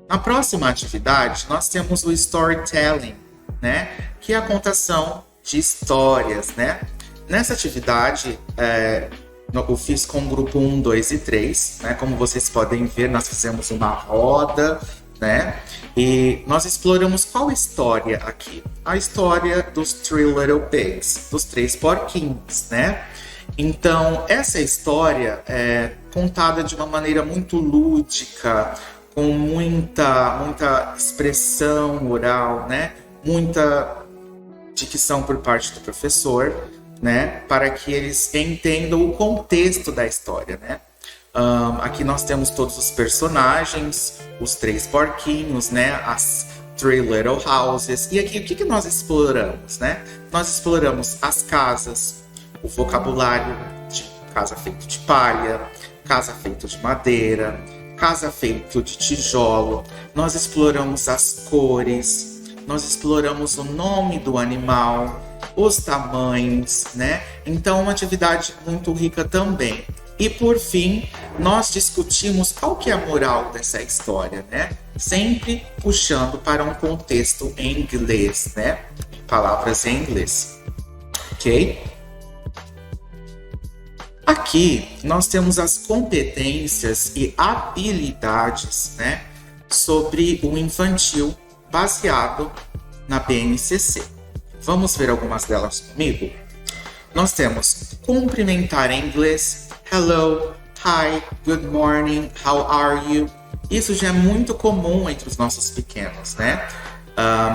Na próxima atividade, nós temos o storytelling, né, que é a contação de histórias, né? Nessa atividade, eu fiz com o grupo 1, 2 e 3, né? Como vocês podem ver, nós fizemos uma roda, né? E nós exploramos qual história aqui? A história dos Three Little Pigs, dos 3 porquinhos, né? Então, essa história é contada de uma maneira muito lúdica, com muita expressão oral, né? Muita dicção por parte do professor, né? Para que eles entendam o contexto da história, né? Aqui nós temos todos os personagens, os 3 porquinhos, né? As 3 little houses. E aqui o que nós exploramos, né? Nós exploramos as casas, o vocabulário de casa feito de palha, casa feito de madeira, casa feito de tijolo. Nós exploramos as cores, nós exploramos o nome do animal, os tamanhos, né? Então, uma atividade muito rica também. E por fim, nós discutimos qual que é a moral dessa história, né? Sempre puxando para um contexto em inglês, né? Palavras em inglês, ok? Aqui nós temos as competências e habilidades, né, sobre o infantil baseado na BNCC. Vamos ver algumas delas comigo? Nós temos cumprimentar em inglês, hello, hi, good morning, how are you? Isso já é muito comum entre os nossos pequenos, né?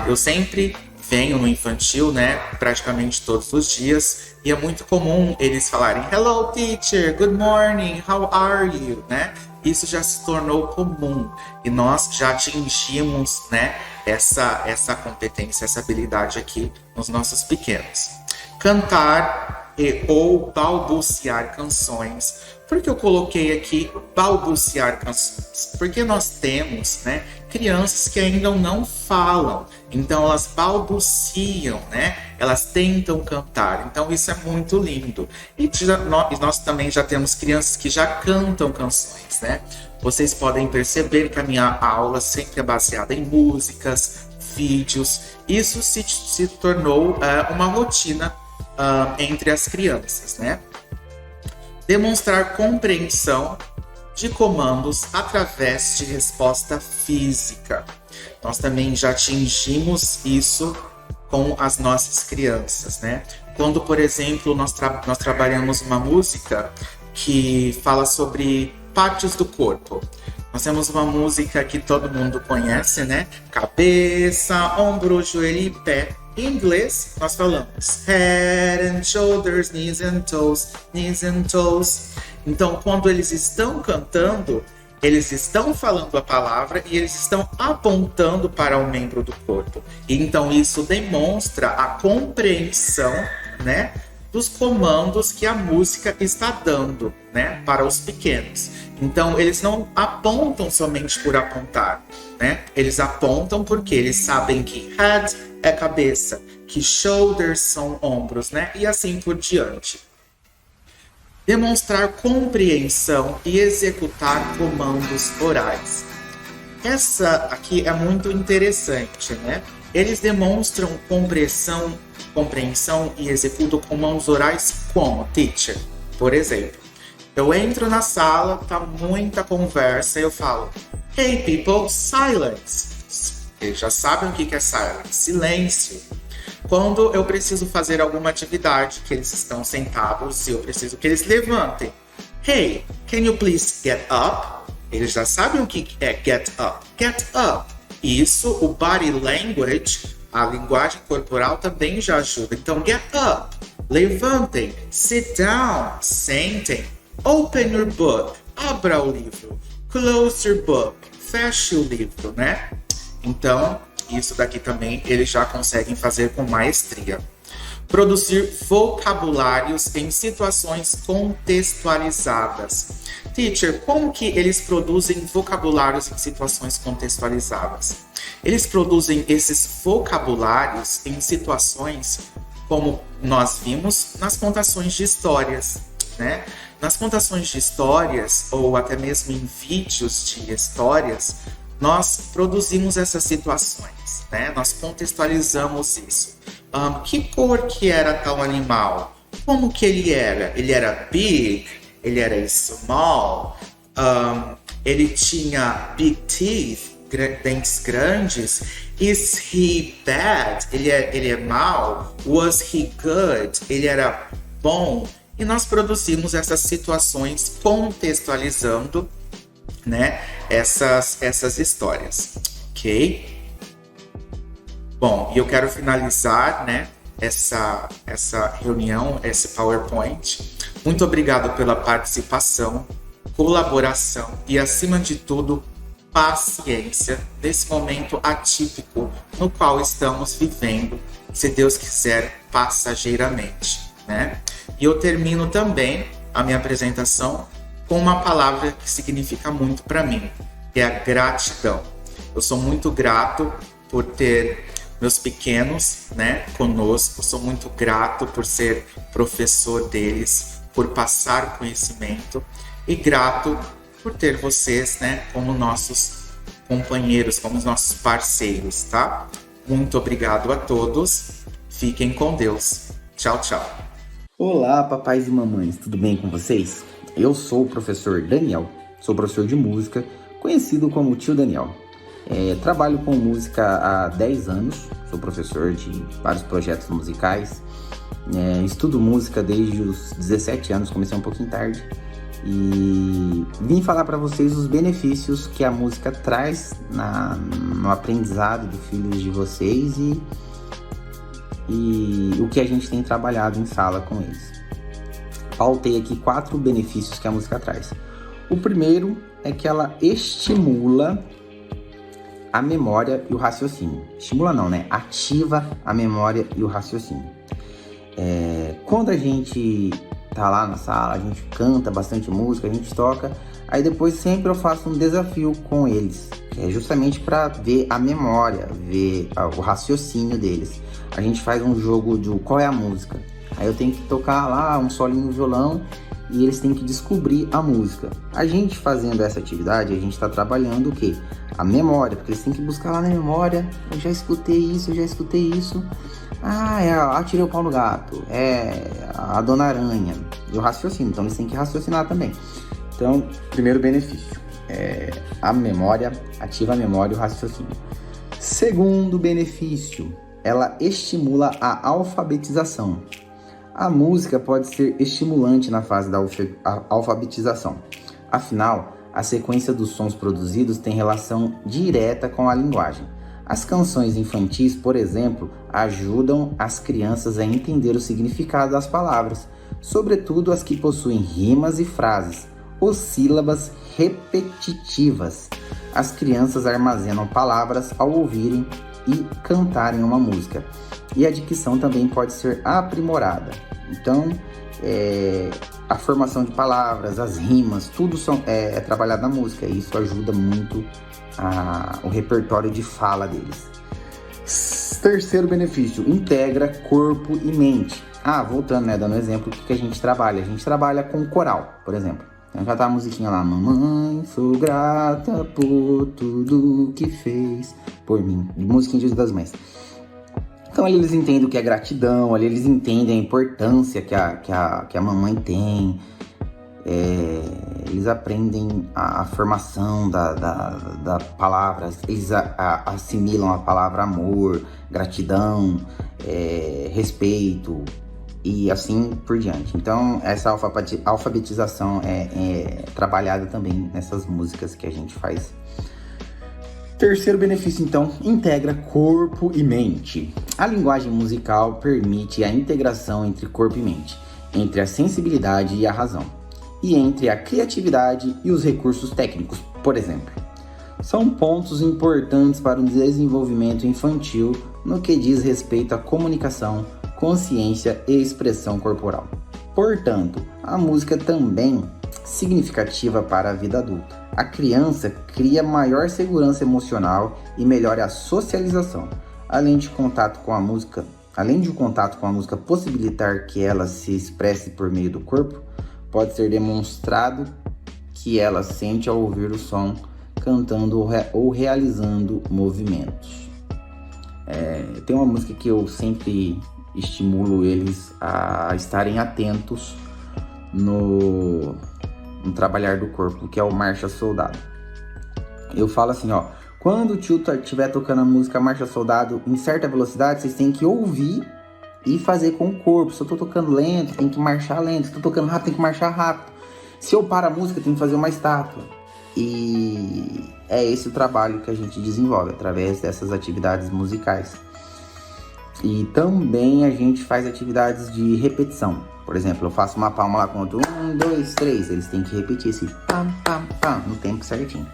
Eu sempre venho no infantil, né, praticamente todos os dias, e é muito comum eles falarem hello teacher, good morning, how are you, né? Isso já se tornou comum e nós já atingimos, né, essa competência, essa habilidade aqui nos nossos pequenos. Cantar ou balbuciar canções. Por que eu coloquei aqui balbuciar canções? Porque nós temos, né, crianças que ainda não falam, então elas balbuciam, né? Elas tentam cantar, então isso é muito lindo. E nós também já temos crianças que já cantam canções, né? Vocês podem perceber que a minha aula sempre é baseada em músicas, vídeos. Isso se tornou uma rotina entre as crianças, né? Demonstrar compreensão de comandos através de resposta física. Nós também já atingimos isso com as nossas crianças, né? Quando, por exemplo, nós trabalhamos uma música que fala sobre partes do corpo. Nós temos uma música que todo mundo conhece, né? Cabeça, ombro, joelho e pé. Em inglês, nós falamos head and shoulders, knees and toes, knees and toes. Então, quando eles estão cantando, eles estão falando a palavra e eles estão apontando para um membro do corpo. E então, isso demonstra a compreensão, né, dos comandos que a música está dando, né, para os pequenos. Então, eles não apontam somente por apontar, né? Eles apontam porque eles sabem que head é cabeça, que shoulders são ombros, né? E assim por diante. Demonstrar compreensão e executar comandos orais. Essa aqui é muito interessante, né? Eles demonstram compreensão e executam comandos orais como, teacher, por exemplo. Eu entro na sala, tá muita conversa, e eu falo, hey people, silence. Eles já sabem o que é silence, silêncio. Quando eu preciso fazer alguma atividade, que eles estão sentados e eu preciso que eles levantem. Hey, can you please get up? Eles já sabem o que é get up. Get up. Isso, o body language, a linguagem corporal também já ajuda. Então, get up. Levantem. Sit down. Sentem. Open your book. Abra o livro. Close your book. Feche o livro, né? Então, isso daqui também eles já conseguem fazer com maestria. Produzir vocabulários em situações contextualizadas. Teacher, como que eles produzem vocabulários em situações contextualizadas? Eles produzem esses vocabulários em situações como nós vimos nas contações de histórias, né? Nas contações de histórias, ou até mesmo em vídeos de histórias, nós produzimos essas situações, né? Nós contextualizamos isso. Que cor que era tal animal? Como que ele era? Ele era big? Ele era small? Ele tinha big teeth, dentes grandes? Is he bad? Ele é mau? Was he good? Ele era bom? E nós produzimos essas situações contextualizando, né, essas histórias, ok? Bom, e eu quero finalizar, né, essa reunião, esse PowerPoint. Muito obrigado pela participação, colaboração e, acima de tudo, paciência nesse momento atípico no qual estamos vivendo, se Deus quiser, passageiramente, né? E eu termino também a minha apresentação com uma palavra que significa muito para mim, que é a gratidão. Eu sou muito grato por ter meus pequenos, né, conosco. Sou muito grato por ser professor deles, por passar conhecimento, e grato por ter vocês, né, como nossos companheiros, como nossos parceiros, tá? Muito obrigado a todos. Fiquem com Deus. Tchau, tchau. Olá, papais e mamães, tudo bem com vocês? Eu sou o professor Daniel, sou professor de música, conhecido como Tio Daniel. Trabalho com música há 10 anos, sou professor de vários projetos musicais, estudo música desde os 17 anos, comecei um pouquinho tarde, e vim falar para vocês os benefícios que a música traz no aprendizado dos filhos de vocês e o que a gente tem trabalhado em sala com eles. Pautei aqui 4 benefícios que a música traz. O primeiro é que ela estimula a memória e o raciocínio. Estimula não, né? Ativa a memória e o raciocínio. Quando a gente tá lá na sala, a gente canta bastante música, a gente toca, Aí depois sempre eu faço um desafio com eles, que é justamente para ver a memória, ver o raciocínio deles. A gente faz um jogo de qual é a música. Aí eu tenho que tocar lá um solinho no violão e eles têm que descobrir a música. A gente fazendo essa atividade, a gente está trabalhando o quê? A memória, porque eles têm que buscar lá na memória. Eu já escutei isso. Tirei o pau no gato. É a Dona Aranha. E o raciocínio, então eles têm que raciocinar também. Então, primeiro benefício, a memória, ativa a memória e o raciocínio. Segundo benefício, ela estimula a alfabetização. A música pode ser estimulante na fase da alfabetização. Afinal, a sequência dos sons produzidos tem relação direta com a linguagem. As canções infantis, por exemplo, ajudam as crianças a entender o significado das palavras, sobretudo as que possuem rimas e frases, ou sílabas repetitivas. As crianças armazenam palavras ao ouvirem e cantarem uma música. E a dicção também pode ser aprimorada. Então, a formação de palavras, as rimas, tudo é trabalhado na música. E isso ajuda muito o repertório de fala deles. Terceiro benefício, integra corpo e mente. Voltando, dando um exemplo, o que a gente trabalha? A gente trabalha com coral, por exemplo. Então já tá a musiquinha lá. Mamãe, sou grata por tudo que fez por mim. Musiquinha de Dia das Mães. Então ali eles entendem o que é gratidão, ali eles entendem a importância que a mamãe tem. Eles aprendem a formação da palavra, eles assimilam a palavra amor, gratidão, respeito e assim por diante. Então essa alfabetização é trabalhada também nessas músicas que a gente faz. Terceiro benefício, então, integra corpo e mente. A linguagem musical permite a integração entre corpo e mente, entre a sensibilidade e a razão, e entre a criatividade e os recursos técnicos, por exemplo. São pontos importantes para o desenvolvimento infantil no que diz respeito à comunicação, consciência e expressão corporal. Portanto, a música também é significativa para a vida adulta. A criança cria maior segurança emocional e melhora a socialização. Além de o contato com a música possibilitar que ela se expresse por meio do corpo, pode ser demonstrado que ela sente ao ouvir o som, cantando ou realizando movimentos. Tem uma música que eu sempre estimulo eles a estarem atentos no trabalhar do corpo, que é o Marcha Soldado. Eu falo assim, quando o tio estiver tocando a música Marcha Soldado em certa velocidade, vocês têm que ouvir e fazer com o corpo. Se eu tô tocando lento, tem que marchar lento. Se eu tô tocando rápido, tem que marchar rápido. Se eu paro a música, tem que fazer uma estátua. E é esse o trabalho que a gente desenvolve através dessas atividades musicais. E também a gente faz atividades de repetição. Por exemplo, eu faço uma palma lá, conto 1, 2, 3. Eles têm que repetir esse pam, pam, pam no tempo certinho.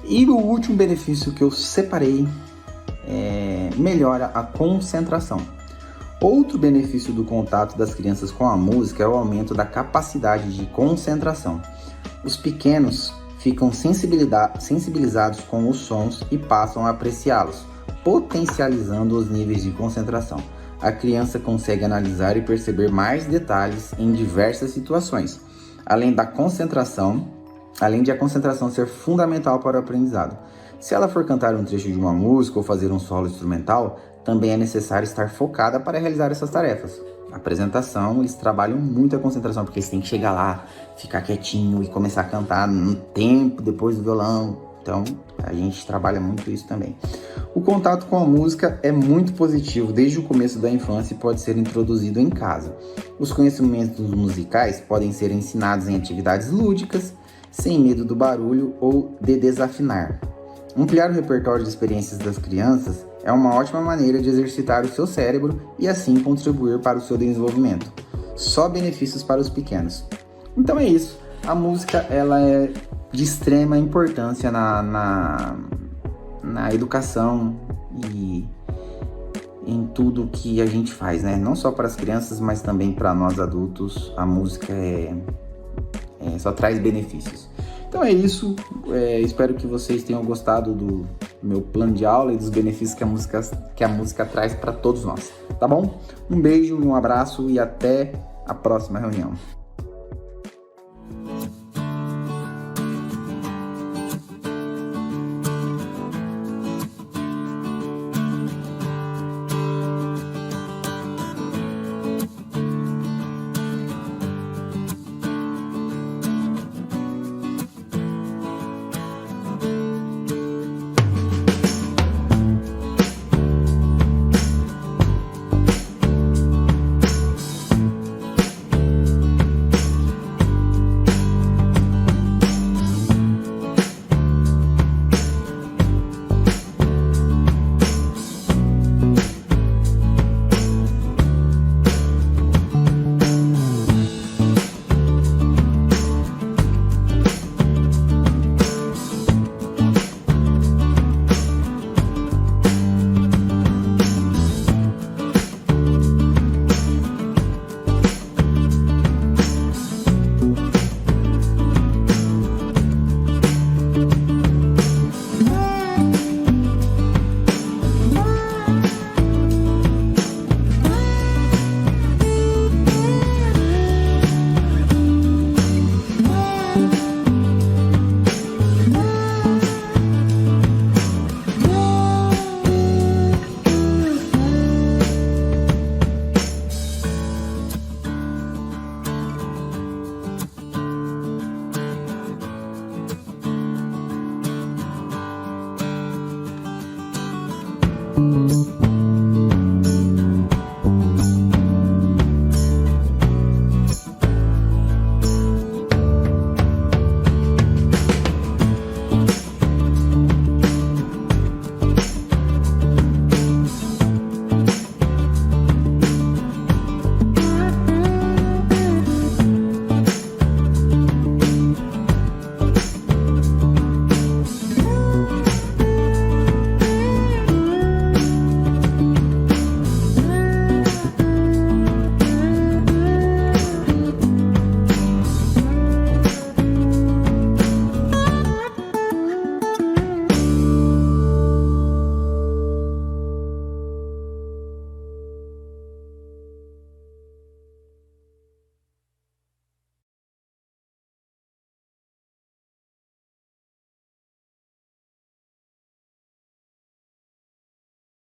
E o último benefício que eu separei melhora a concentração. Outro benefício do contato das crianças com a música é o aumento da capacidade de concentração. Os pequenos ficam sensibilizados com os sons e passam a apreciá-los, potencializando os níveis de concentração. A criança consegue analisar e perceber mais detalhes em diversas situações, além de a concentração ser fundamental para o aprendizado. Se ela for cantar um trecho de uma música ou fazer um solo instrumental, também é necessário estar focada para realizar essas tarefas. A apresentação, eles trabalham muito a concentração, porque eles têm que chegar lá, ficar quietinho e começar a cantar no tempo, depois do violão. Então, a gente trabalha muito isso também. O contato com a música é muito positivo desde o começo da infância e pode ser introduzido em casa. Os conhecimentos musicais podem ser ensinados em atividades lúdicas, sem medo do barulho ou de desafinar. Ampliar o repertório de experiências das crianças é uma ótima maneira de exercitar o seu cérebro e assim contribuir para o seu desenvolvimento. Só benefícios para os pequenos. Então é isso. A música ela é de extrema importância na educação e em tudo que a gente faz, né? Não só para as crianças, mas também para nós adultos. A música só traz benefícios. Então é isso, espero que vocês tenham gostado do meu plano de aula e dos benefícios que a música traz para todos nós, tá bom? Um beijo, um abraço e até a próxima reunião.